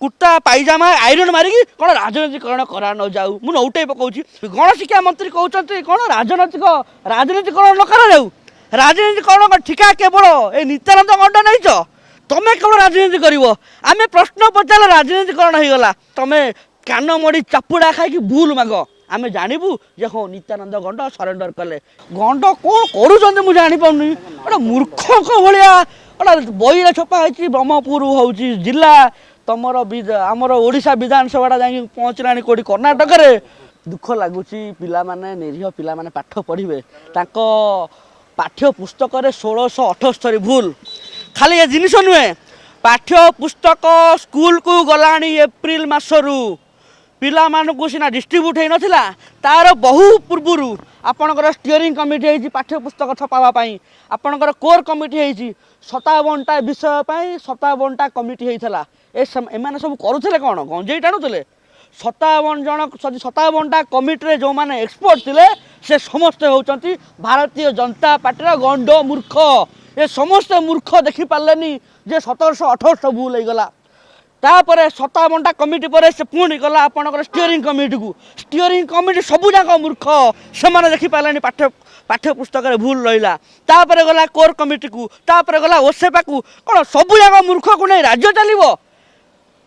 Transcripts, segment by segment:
Kurta pyjama iron मारिकी कौन राजनीतिकरण करा न जाऊ मुझे नौटे पकाऊँ गणशिक्षा मंत्री कहते कौन राजनीतिकरण न करा जाऊ राजनीतिकरण ठिका केवल ए नित्यानंद गंड नहीं तमें केवल राजनीति कर आम प्रश्न पचार राजनीतिकरण हो गला तमें कान मड़ी चापुड़ा खाई भूल माग आम जानबू जे हाँ नित्यानंद गंड सरेंडर कले गंड कौन कर मुझे जापानी गोटे मूर्ख भाया गोटे बही छपा ब्रह्मपुर हूँ जिला तुमर आमर ओडिशा विधानसभा जा पहुँचला कौटी कर्णाटक में दुख लगुच पिला माने निरीह पिला माने पाठ पढ़े पाठ्य पुस्तक 1678 भूल खाली ये जिनिस नुहे पाठ्य पुस्तक स्कूल को गला एप्रिल मसरू पिला मानू सीना डिस्ट्रीब्यूट हो नाला तार बहु पूर्वर आपणकर स्टीयरिंग कमिटी होती पाठ्य पुस्तक छपावाई आपणकर कोर कमिटी होती 57टा विषय 57टा कमिटी होता एम सब करुले कौन गंजे टाणुले 57 जन 57टा कमिटी जो मैंने एक्सपर्ट थे से समस्ते होती भारतीय जनता पार्टी गंड मूर्ख ये समस्ते मूर्ख देखिपारे जे 1728 भूल होगला तापर 57टा कमिटी पर से पुणी गला आपणकर स्टीयरिंग कमिटी सबूक मूर्ख से देखिपारे पाठ्य पुस्तक भूल रहा तापर गला कोर कमिटी को तापर गला ओसेपा को कौन सबूक मूर्ख को नहीं राज्य चलो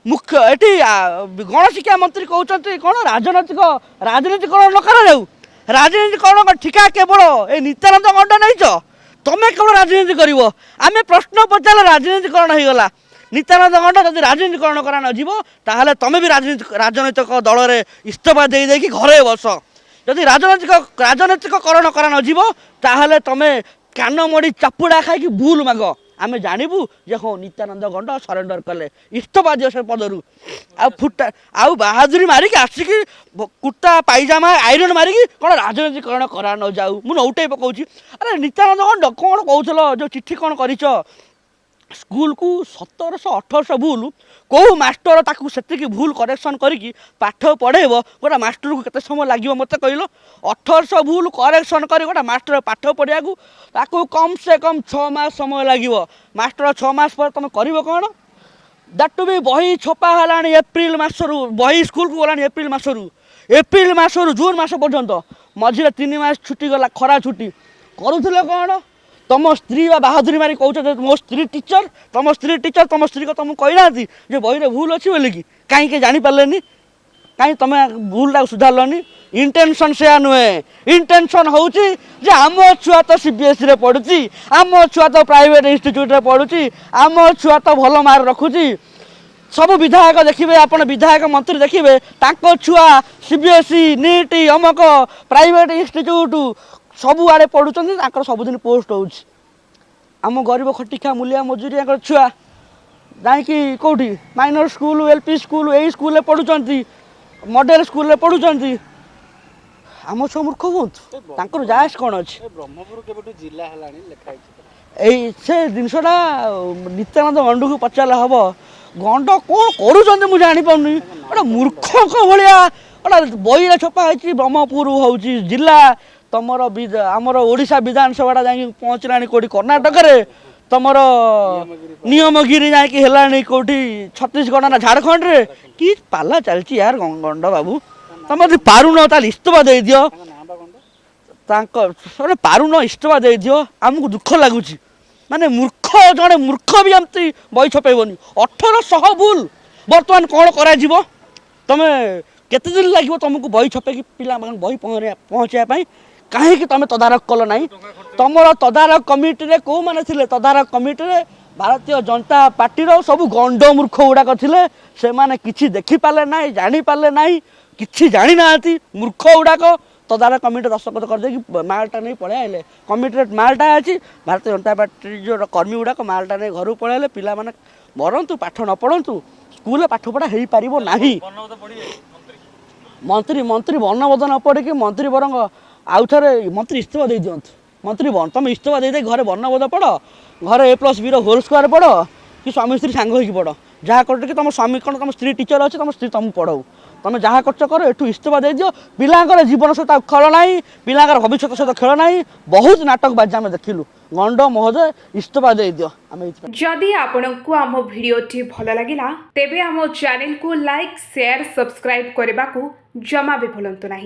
मुख्य ये गणशिक्षा मंत्री कहते कौन राजनीतिकरण न करा जाऊ राजनीतिकरण ठिका केवल ए नित्यानंद गंड नहीं तमें केवल राजनीति कर आम प्रश्न पचार राजनीतिकरण हो गला नित्यानंद गंड जब राजनीतिकरण करा न तमें भी राजनैतिक दल में इस्तफा दे घरे बस जदि राजनीतिकरण करा न तमें कान मड़ी चापुड़ा खाई भूल माग आम जानबू जे हाँ नित्यानंद गंड सरेंडर कले इस्तफा दियो से पदरू आउ बहादुरी मारिक आसिक कुर्ता पाइजामा आईरन मारिकी कौन राजनीतिकरण करा न जाऊ मुझे नौटे पकाऊँ अरे नित्यानंद गंड कौन कहूल जो चिट्ठी कौन कर स्कूल को 1718 भूल कौ मास्टर ताकू से भूल करेक्शन करी पाठ पढ़ेब गोटे मास्टर को केते समय लगे मत कहल 1800 भूल करेक्शन कर गोटे मास्टर पाठ पढ़ा ताकू कम से कम 6 मास समय लगे मास्टर 6 मास पर तुम कर कौन दैट भी बही छपा है एप्रिल मसरू बही स्कूल को गलानी एप्रिल मसरू जून मस पर्यंत मझे 3 मास छुट्टी गला खरा छुट्टी करुले कौन तुम स्त्री बहादुरी मारी कह मो स्त्री टीचर तुम स्त्री को तुमको कहना जे बही रे भूल अच्छी बोलिकी कहीं जापारे कहीं तुम भूलटा सुधारलनी इंटेंशन से नुहे इंटेंशन हूँ आम छुआ तो सीबीएसई रे पढ़ुची आम छुआ तो प्राइवेट इंस्टीट्यूट रे पढ़ुची आम छुआ तो भल मार्क रखुची सब विधायक देखिए आप विधायक मंत्री देखिए छुआ सीबीएसई नीट अमक प्राइवेट इंस्टीट्यूट सब आड़े पढ़ुं सबुदिन पोस्ट होम गरीब खटिखा मूलिया मजूरी छुआ जाकि कौटी माइनर स्कूल एलपी स्कूल यही स्कूल पढ़ुं मॉडल स्कूल पढ़ुं आम छुआ मूर्ख हूँ जायस कौन अच्छे से जिनसा नित्यानंद गंड को पचारे हम गंड कौन कर मुझे जापानी गोटे मूर्ख भाया गोटे बही छपा ब्रह्मपुर हूँ जिला तुमर आमर ओडिशा विधानसभा जा पहुँचला कौटी कर्णाटक में तुमर नियमगिरी जाकि कौटी छत्तीसगढ़ ना झारखंड रे कि पाला चलती यार गंड बाबू तुम यदि पारुन ताल इस्तफा दे दियो पारुन इस्तफा दे दियो आमको दुख लगुच माने मूर्ख जड़े मूर्ख भी आमती बही छपेबनी 1800 भूल बर्तमान कौन करा तुम केते दिन लगे तुमको बही छपे पिला बही पहुँचापी कहीं तुम तदारख कल ना तुम तदारख कमिटी कौ मैंने तदारख कमिटी भारतीय जनता पार्टी सब गंड मूर्ख गुड़ाक थे से मैंने किसी देखिपारे ना जापारे ना कि जानी ना मूर्ख गुड़ाक तदारख कमिटी दस्तखत करदे मालटा नहीं पड़े आए कमिटी मालटा अच्छी भारतीय जनता पार्टी जो कर्मी गुड़ाक मालटा नहीं घर पड़े पिला माने मरतु पाठ न पढ़ु स्कूल पाठ पढ़ा हो पार ना मंत्री वर्णबोध न पड़े कि मंत्री बरंग आउ थे मंत्री इस्तफा दे दिंतु मंत्री तुम इस्तफा दे घरे वर्णबोध पढ़ घरे A+B होल स्क्वायर पढ़ कि स्वामी स्त्री सांग हो पढ़ ଯାହା କରୁଛ କି ତମ ସ୍ୱାମୀ କ'ଣ ତମ ସ୍ତ୍ରୀ ଟିଚର ଅଛି ତମ ସ୍ତ୍ରୀ ତମକୁ ପଢ଼ାଉ ତମେ ଯାହା କରୁଛ କର ଏଠୁ ଇସ୍ତଫା ଦେଇଦିଅ ପିଲାଙ୍କର ଜୀବନ ସହିତ ଖେଳ ନାହିଁ ପିଲାଙ୍କର ଭବିଷ୍ୟତ ସହିତ ଖେଳ ନାହିଁ ବହୁତ ନାଟକବାଜି ଆମେ ଦେଖିଲୁ ଗଣ୍ଡ ମହୋଦୟ ଇସ୍ତଫା ଦେଇଦିଅ ଆମେ जदि आपंक आम भिडी भल लगा तेब आम चैनल को लाइक शेयर सब्सक्राइब करने को जमा भी भूलु नहीं।